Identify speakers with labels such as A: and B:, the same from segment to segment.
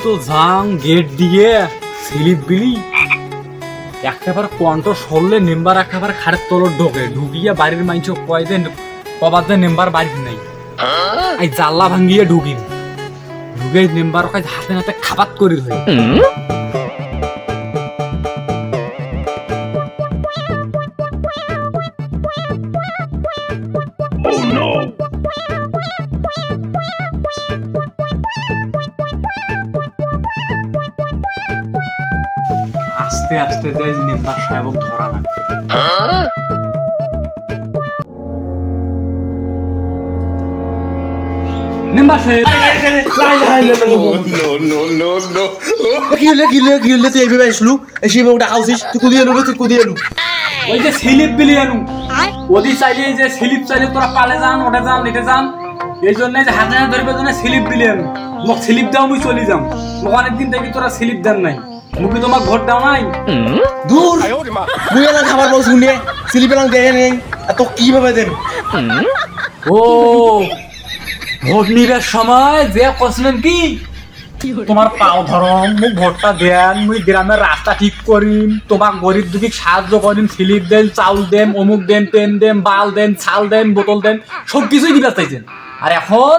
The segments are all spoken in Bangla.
A: তো যাং গেট দিয়ে স্লিপ বিলি একেবারে কন্ট্রোল সরলে নেম্বার একেবারে খাটের তলর ঢুকিয়ে বাড়ির মাইনছ কয়দিন কবাদে নেম্বার বাড়িতে নাই এই জাল্লা ভাঙ্গিয়ে ঢুকিন ঢুকে নেম্বার হাতে হাতে খাপাত করি ধরে আস্তে আস্তে যাই নেম্বার সাহেব ধরা না নেম্বার সাহেব
B: কি হলে তুই এইভাবে আসলু এসে ওটা খাওছিস তুই কুদিয়ে এলু
A: ওই যে স্লিপ বিলি আনু ওদি চাইলে যে স্লিপ চাইলে তোরা পালে যান ওটা যান এটা যান এই জন্য যে হাতে হাতে ধরবে জন্য স্লিপ বিলি আনু মোক স্লিপ দাও মুই চলে যাম মোক অনেকদিন থেকে তোরা স্লিপ দেন নাই মুখে তোমাক ভোট দাও নাই
B: দূর মুই এলা খাবার বল শুনে স্লিপ এলাম দেখে নেই তো কিভাবে দেন
A: ও ভোট নিবার সময় যে কছিলেন কি তোমার পাও ধরম মুখ ভোটটা দেন মুই গ্রামের রাস্তা ঠিক করিম তোমাক গরিব দুঃখী সাহায্য করিম স্লিপ দেন চাউল দেন অমুক দেন পেন দেন বাল দেন ছাল দেন বোতল দেন সব কিছুই দিতে চাইছেন আর এখন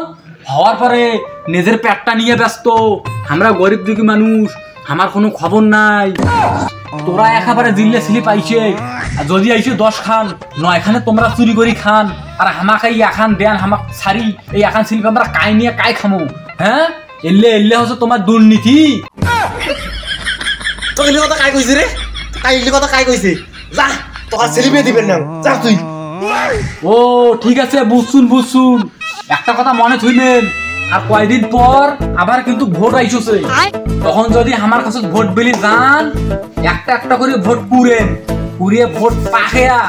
A: হওয়ার পরে নিজের পেটটা নিয়ে ব্যস্ত আমরা গরিব দুঃখী মানুষ আমার কোনো খবর নাই তোরা একেবারে দিল্লে স্লিপ আইছে আর যদি আইছে 10 খান 9 খানে তোমরা চুরি করি খান আর আমাকে এই এখান দেন আমাক ছাড়ি এই এখান স্লিপ আমরা কাই নিয়ে কাই খামো হ্যাঁ এলে হচ্ছে তোমার দুর্নীতি
B: তো এলি কথা কাই কইছে রে এলি কথা কাই কইছে যা তোর স্লিপে দিবেন না যা তুই
A: ও ঠিক আছে বুঝছুন একটা কথা মনে থইলেন আর কয়দিন পর আবার কিন্তু ভোট আইছছে তখন যদি আমার কাছে ভোট বিলি যান একটা একটা করে ভোট পুরিয়ে ভোট পাখেয়া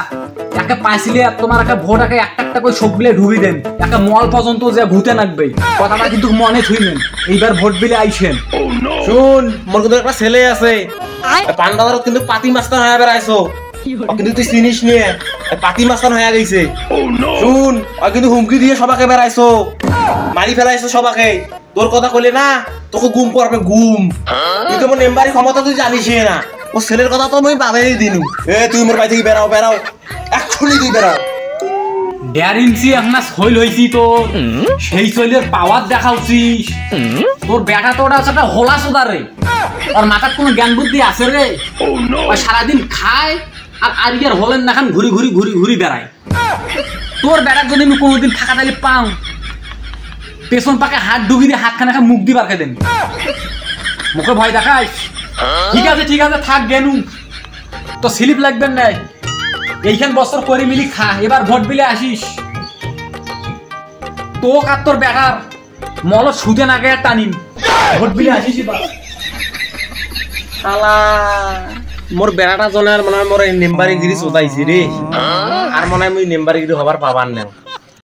A: একে পাইছিলে তোমার একটা ভোট একটা একটা করে সবগুলো ঢুবি দেন একটা মল পর্যন্ত যে ঘুরতে লাগবে কথাটা কিন্তু মনে থইলেন এইবার ভোট বিলি আইছেন
B: শুন মোর কিন্তু একটা ছেলে আছে পান্ডাদারত কিন্তু পাতি মাস্টার হয়ে বেড়াইছো কিন্তু তুই চিনিস নিয়ে পাতি মাস্টার হয়ে গেছে শুন আর কিন্তু হুমকি দিয়ে সবাকে বেড়াইছো মারি ফেলাইছো সবাকে তোর কথা কইলে না তোকে গুম করবে গুম তুই তো মোর মেম্বারি ক্ষমতা তুই জানিস না ও ছেলের কথা তো আমি বাবাই দিনু তুই মোর বাড়ি থেকে বেরাও এক্ষুনি তুই বেরাও
A: 1.5 ইঞ্চি আপনার শৈল হয়েছি তো সেই শৈলের পাওয়ার দেখা উচিস তোর বেটা তো ওটা একটা হোলা সোদা রে আর মাথার কোনো জ্ঞান বুদ্ধি আছে রে সারাদিন খায় আর আরিয়ার হলেন না খান ঘুরি বেড়ায় তোর বেটার যদি আমি কোনোদিন ফাঁকা তাহলে পাও পেছন পাকে হাত ডুবি দিয়ে হাত খানা মুখ দিয়ে বারকে দেন মুখে ভয় দেখাস ঠিক আছে থাক গেনু তো স্লিপ লাগবেন না এইখান বছর করে মিলি খা এবার ভোট বিলে আসিস তো আর তোর বেটার মল ছুটে না গে টানিন ভোট বিলে আসিস এবার
B: শালা মোর বেড়াটা জনের মনে হয় মোর মেম্বারি গিরি চোদাইছি রে আর মনে হয় মুই মেম্বারি গিরি হবার পাবার না